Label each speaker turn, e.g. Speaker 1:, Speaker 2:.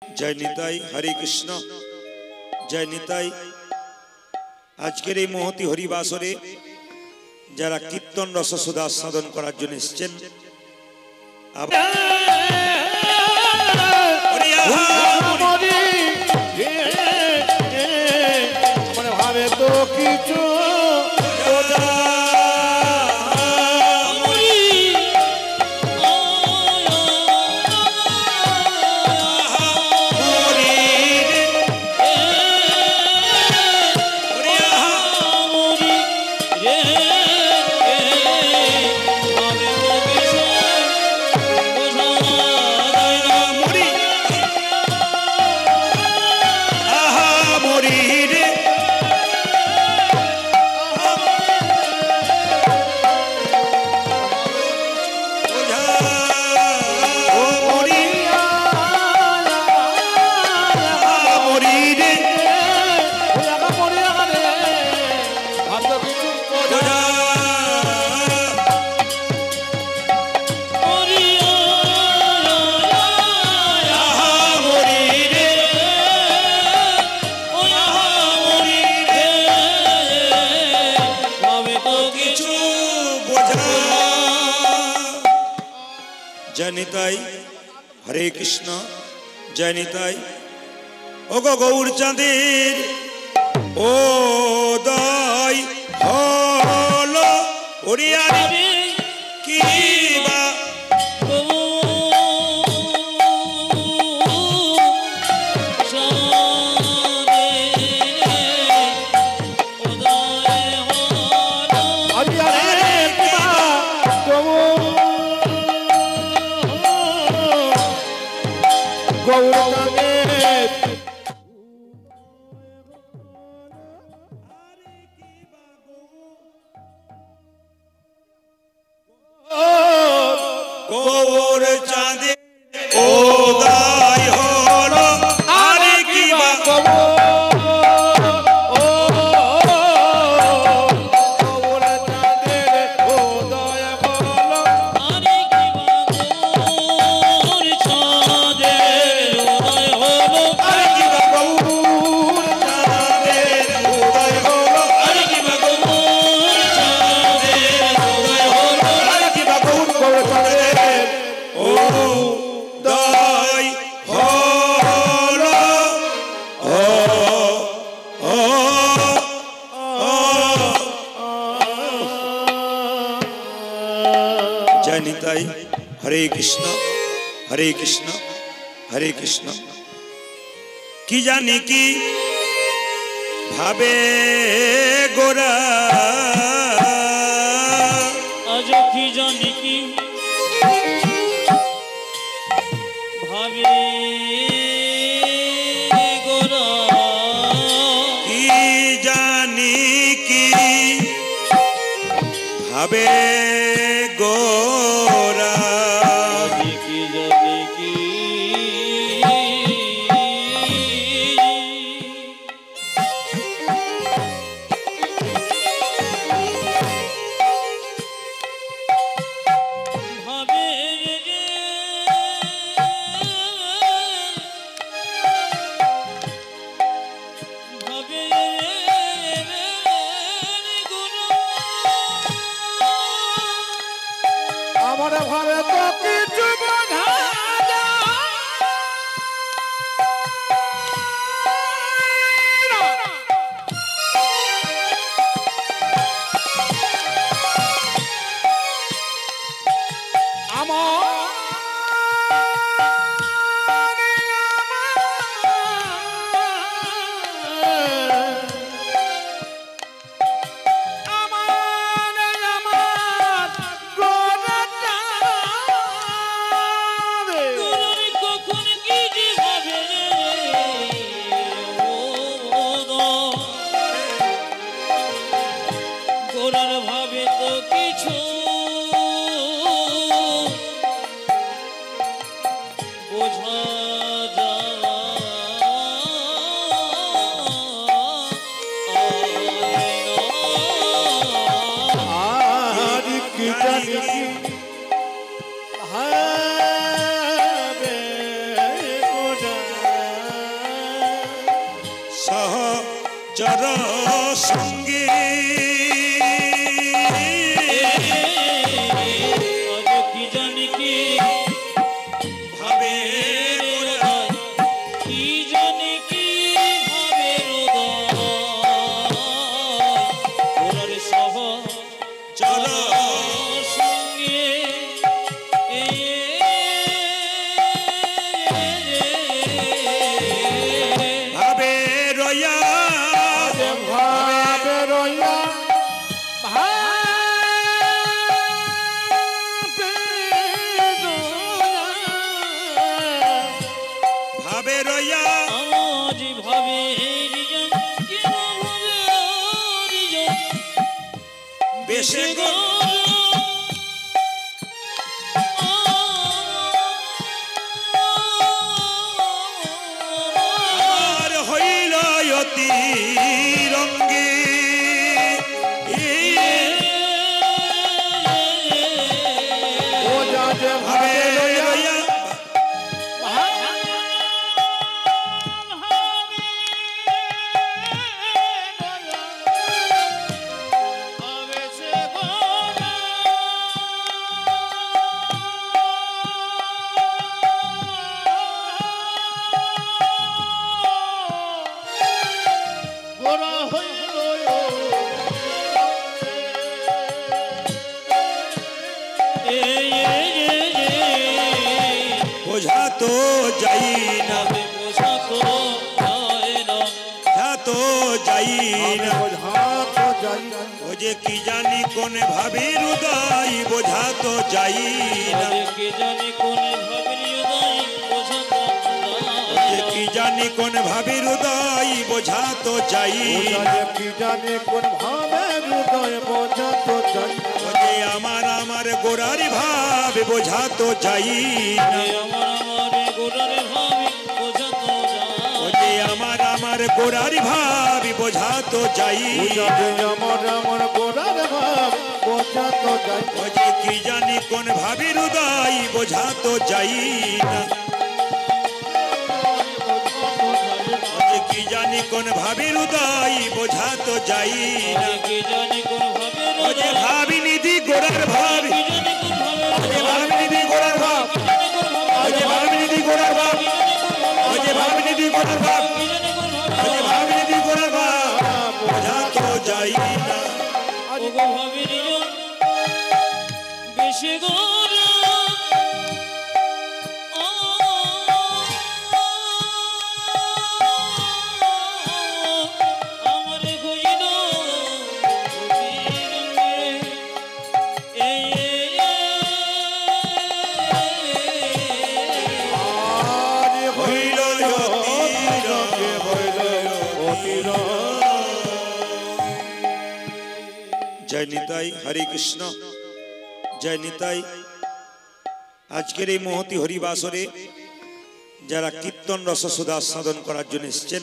Speaker 1: जय निताई हरे कृष्ण जय निताई आजकेर এই মহতি হরিবাসরে যারা কীর্তন রস সুধা আস্বাদন করার জন্য এসেছেন
Speaker 2: ভাবে তো কিছু
Speaker 1: जय निताई हरे कृष्ण जय निताई ओगो गौर चांदेर ओ दाई हलो ओरियारी की बा गौर चांदे ओ दाई हलो आरे की बा जय निताई हरे कृष्ण हरे कृष्ण हरे कृष्ण की जानी की भावे गोरा
Speaker 3: आज की जानी की भावे गोरा
Speaker 1: की जानी की भावे गोरा
Speaker 3: की जानी की
Speaker 1: চর সঙ্গে
Speaker 3: আজ কি জানি কি
Speaker 1: ভাবে
Speaker 3: কি জানি কি ভাবে হৃদয় সহ
Speaker 1: চর
Speaker 3: সঙ্গে
Speaker 1: ভাবে রয়া
Speaker 2: ভাবে রইয়া
Speaker 1: ভাবে রয়া
Speaker 3: আজ ভাবে রিজন কেন ভাবে রিজন
Speaker 1: বেশে গো আর হইল অতি রঙ্গে
Speaker 2: ও যা যে
Speaker 1: ভাবে
Speaker 2: ভাবে রইয়া
Speaker 1: রয়া
Speaker 2: গোরা হইল
Speaker 1: বোঝা তো যাই না
Speaker 3: বোঝা তো যায় না
Speaker 1: বোঝা তো যাই না
Speaker 2: হাত যাই
Speaker 1: ও যে কি জানি কোন ভাবে হৃদয় বোঝা তো যাই না
Speaker 3: কে জানি কোন ভাবে হৃদয় বোঝা তো
Speaker 1: ও যে কি জানি কোন ভাবে হৃদয় বোঝা তো যাই
Speaker 2: ও যা যে কি জানে কোন ভাবে হৃদয় বোঝা তো যাই
Speaker 1: ও যে আমার গোড়ার ভাব বোঝা তো যাই না
Speaker 3: আমার গোড়ার ভাবে বোঝা তো
Speaker 1: ও
Speaker 3: যায়
Speaker 1: যে আমার গোড়ার ভাব বোঝা তো যাই
Speaker 2: ও যা যে আমার গোরার ভাব বোঝা তো যাই
Speaker 1: ও যে কি জানি কোন ভাবে হৃদয় বোঝা তো যাই না ও যে কি জানি কোন ভাবে হৃদয় বোঝা তো যাই না
Speaker 3: কে জানি কোন ভাবে
Speaker 1: ও যে ভাবি নিধি গোড়ার ভাব
Speaker 3: কে জানি কোন ভাবে
Speaker 1: ও যে ভাবি নিধি গোড়ার ভাব ও যে ভাবি নিধি গোড়ার ভাব ও যে ভাবি নিধি গোড়ার ভাব ও যে ভাবি নিধি গোড়ার ভাব বোঝা তো যাই না
Speaker 3: ওগো ভাবে রিজন বেশি গোরা আমারে কইল
Speaker 2: আরে
Speaker 1: হইল
Speaker 2: রঙে হইল অতির
Speaker 1: জয় নিতাই হরে কৃষ্ণ জয় নিতাই আজকের এই মহতি হরিবাসরে যারা কীর্তন রস সুধা সাধন করার জন্য এসেছেন